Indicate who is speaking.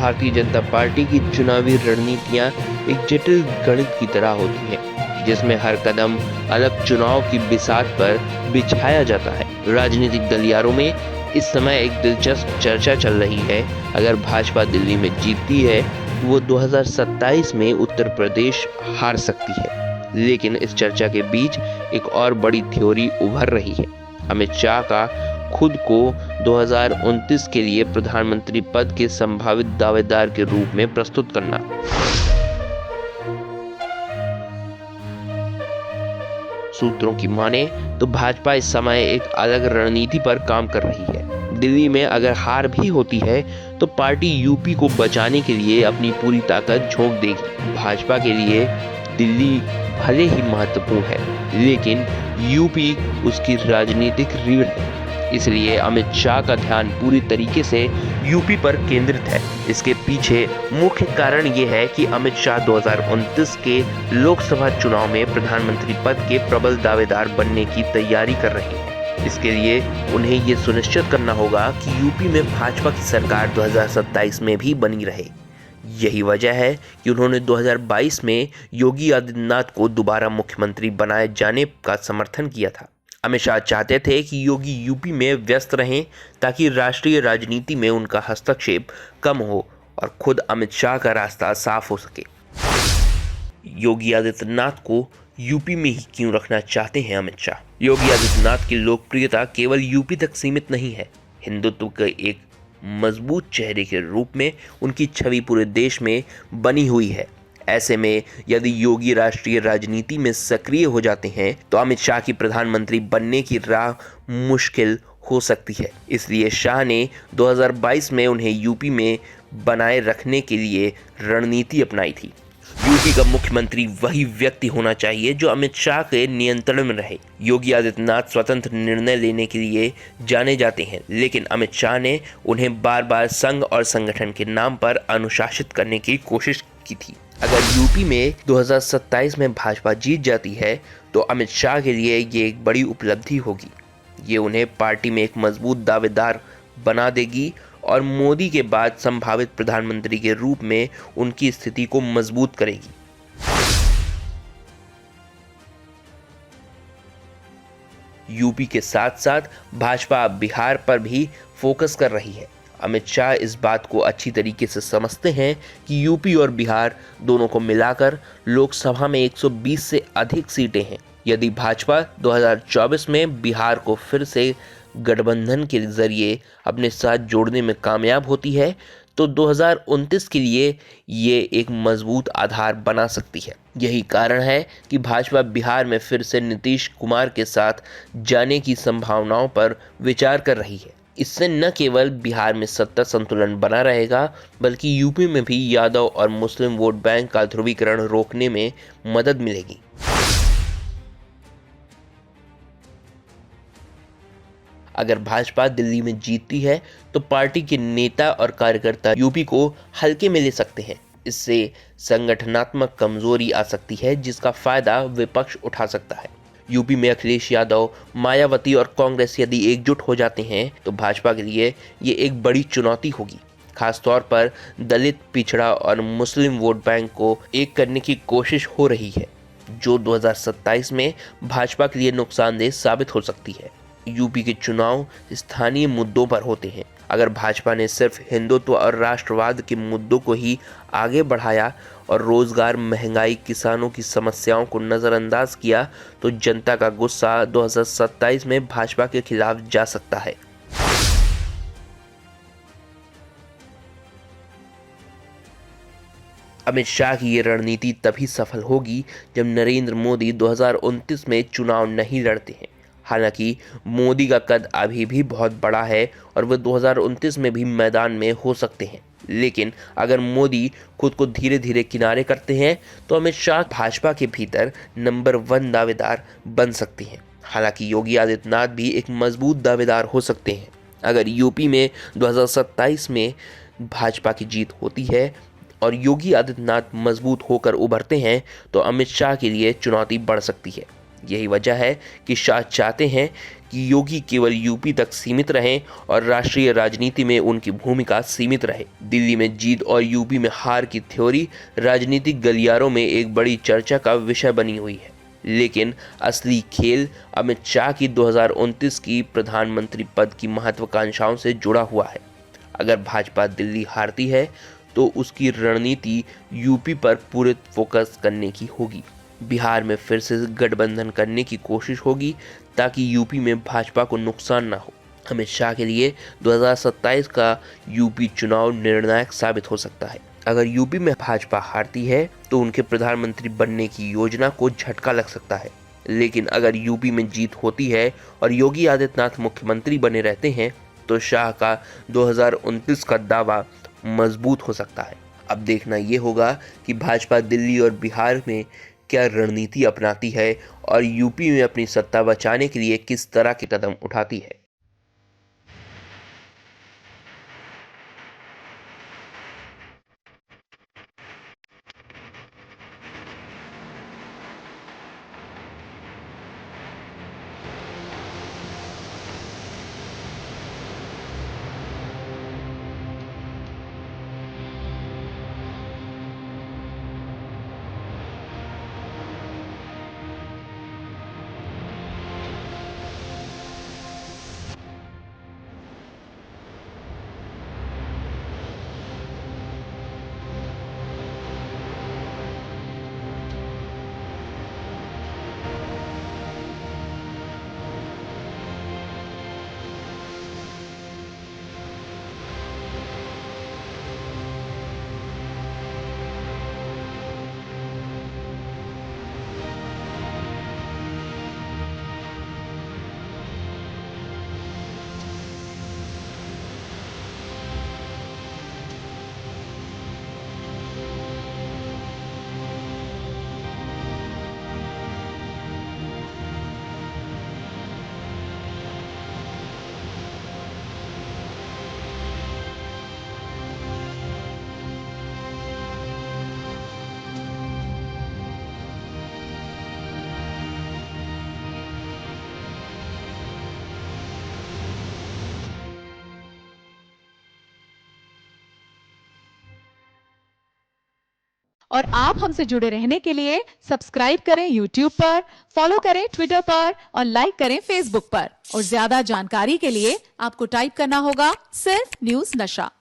Speaker 1: Bharatiya Janata party की चुनावी रणनीतियां एक जटिल गणित की तरह होती हैं, जिसमें हर कदम अलग चुनाव की बिसात पर बिछाया जाता है। राजनीतिक गलियारों में इस समय एक दिलचस्प चर्चा चल रही है। अगर भाजपा दिल्ली में जीतती है तो वो 2027 में उत्तर प्रदेश हार सकती है। लेकिन इस चर्चा के बीच एक और बड़ी थ्योरी उभर रही है, अमित शाह का खुद को 2029 के लिए प्रधानमंत्री पद के संभावित दावेदार के रूप में प्रस्तुत करना। सूत्रों की माने तो भाजपा इस समय एक अलग रणनीति पर काम कर रही है। दिल्ली में अगर हार भी होती है तो पार्टी यूपी को बचाने के लिए अपनी पूरी ताकत झोंक देगी। भाजपा के लिए दिल्ली भले ही महत्वपूर्ण है, लेकिन यूपी उसकी राजनीतिक रीढ़ है। इसलिए अमित शाह का ध्यान पूरी तरीके से यूपी पर केंद्रित है। इसके पीछे मुख्य कारण ये है कि अमित शाह 2029 के लोकसभा चुनाव में प्रधानमंत्री पद के प्रबल दावेदार बनने की तैयारी कर रहे हैं। इसके लिए उन्हें ये सुनिश्चित करना होगा कि यूपी में भाजपा की सरकार 2027 में भी बनी रहे। यही वजह है कि उन्होंने 2022 में योगी आदित्यनाथ को दोबारा मुख्यमंत्री बनाए जाने का समर्थन किया था। अमित शाह चाहते थे कि योगी यूपी में व्यस्त रहें ताकि राष्ट्रीय राजनीति में उनका हस्तक्षेप कम हो और खुद अमित शाह का रास्ता साफ हो सके। योगी आदित्यनाथ को यूपी में ही क्यों रखना चाहते हैं अमित शाह? योगी आदित्यनाथ की लोकप्रियता केवल यूपी तक सीमित नहीं है। हिंदुत्व के एक मजबूत चेहरे के रूप में उनकी छवि पूरे देश में बनी हुई है। ऐसे में यदि योगी राष्ट्रीय राजनीति में सक्रिय हो जाते हैं तो अमित शाह की प्रधानमंत्री बनने की राह मुश्किल हो सकती है। इसलिए शाह ने 2022 में उन्हें यूपी में बनाए रखने के लिए रणनीति अपनाई थी। यूपी का मुख्यमंत्री वही व्यक्ति होना चाहिए जो अमित शाह के नियंत्रण में रहे। योगी आदित्यनाथ स्वतंत्र निर्णय लेने के लिए जाने जाते हैं, लेकिन अमित शाह ने उन्हें बार बार संघ और संगठन के नाम पर अनुशासित करने की कोशिश की थी। अगर यूपी में 2027 में भाजपा जीत जाती है तो अमित शाह के लिए ये एक बड़ी उपलब्धि होगी। ये उन्हें पार्टी में एक मजबूत दावेदार बना देगी और मोदी के बाद संभावित प्रधानमंत्री के रूप में उनकी स्थिति को मजबूत करेगी। यूपी के साथ साथ भाजपा अब बिहार पर भी फोकस कर रही है। अमित शाह इस बात को अच्छी तरीके से समझते हैं कि यूपी और बिहार दोनों को मिलाकर लोकसभा में 120 से अधिक सीटें हैं। यदि भाजपा 2024 में बिहार को फिर से गठबंधन के जरिए अपने साथ जोड़ने में कामयाब होती है तो 2029 के लिए ये एक मजबूत आधार बना सकती है। यही कारण है कि भाजपा बिहार में फिर से नीतीश कुमार के साथ जाने की संभावनाओं पर विचार कर रही है। इससे न केवल बिहार में सत्ता संतुलन बना रहेगा, बल्कि यूपी में भी यादव और मुस्लिम वोट बैंक का ध्रुवीकरण रोकने में मदद मिलेगी। अगर भाजपा दिल्ली में जीतती है तो पार्टी के नेता और कार्यकर्ता यूपी को हल्के में ले सकते हैं। इससे संगठनात्मक कमजोरी आ सकती है, जिसका फायदा विपक्ष उठा सकता है। यूपी में अखिलेश यादव, मायावती और कांग्रेस यदि एकजुट हो जाते हैं तो भाजपा के लिए ये एक बड़ी चुनौती होगी। खासतौर पर दलित, पिछड़ा और मुस्लिम वोट बैंक को एक करने की कोशिश हो रही है, जो 2027 में भाजपा के लिए नुकसानदेह साबित हो सकती है। यूपी के चुनाव स्थानीय मुद्दों पर होते हैं। अगर भाजपा ने सिर्फ हिंदुत्व और राष्ट्रवाद के मुद्दों को ही आगे बढ़ाया और रोजगार, महंगाई, किसानों की समस्याओं को नजरअंदाज किया तो जनता का गुस्सा 2027 में भाजपा के खिलाफ जा सकता है। अमित शाह की ये रणनीति तभी सफल होगी जब नरेंद्र मोदी 2029 में चुनाव नहीं लड़ते हैं। हालांकि मोदी का कद अभी भी बहुत बड़ा है और वह 2029 में भी मैदान में हो सकते हैं, लेकिन अगर मोदी खुद को धीरे धीरे किनारे करते हैं तो अमित शाह भाजपा के भीतर नंबर 1 दावेदार बन सकते हैं। हालांकि योगी आदित्यनाथ भी एक मजबूत दावेदार हो सकते हैं। अगर यूपी में 2027 में भाजपा की जीत होती है और योगी आदित्यनाथ मजबूत होकर उभरते हैं तो अमित शाह के लिए चुनौती बढ़ सकती है। यही वजह है कि शाह चाहते हैं कि योगी केवल यूपी तक सीमित रहें और राष्ट्रीय राजनीति में उनकी भूमिका सीमित रहे। दिल्ली में जीत और यूपी में हार की थ्योरी राजनीतिक गलियारों में एक बड़ी चर्चा का विषय बनी हुई है, लेकिन असली खेल अमित शाह की 2029 की प्रधानमंत्री पद की महत्वाकांक्षाओं से जुड़ा हुआ है। अगर भाजपा दिल्ली हारती है तो उसकी रणनीति यूपी पर पूरे फोकस करने की होगी। बिहार में फिर से गठबंधन करने की कोशिश होगी ताकि यूपी में भाजपा को नुकसान ना हो। अमित शाह के लिए 2027 का यूपी चुनाव निर्णायक साबित हो सकता है। अगर यूपी में भाजपा हारती है तो उनके प्रधानमंत्री बनने की योजना को झटका लग सकता है, लेकिन अगर यूपी में जीत होती है और योगी आदित्यनाथ मुख्यमंत्री बने रहते हैं तो शाह का 2029 का दावा मजबूत हो सकता है। अब देखना ये होगा कि भाजपा दिल्ली और बिहार में क्या रणनीति अपनाती है और यूपी में अपनी सत्ता बचाने के लिए किस तरह के कदम उठाती है।
Speaker 2: और आप हमसे जुड़े रहने के लिए सब्सक्राइब करें YouTube पर, फॉलो करें ट्विटर पर और लाइक करें Facebook पर। और ज्यादा जानकारी के लिए आपको टाइप करना होगा सिर्फ न्यूज नशा।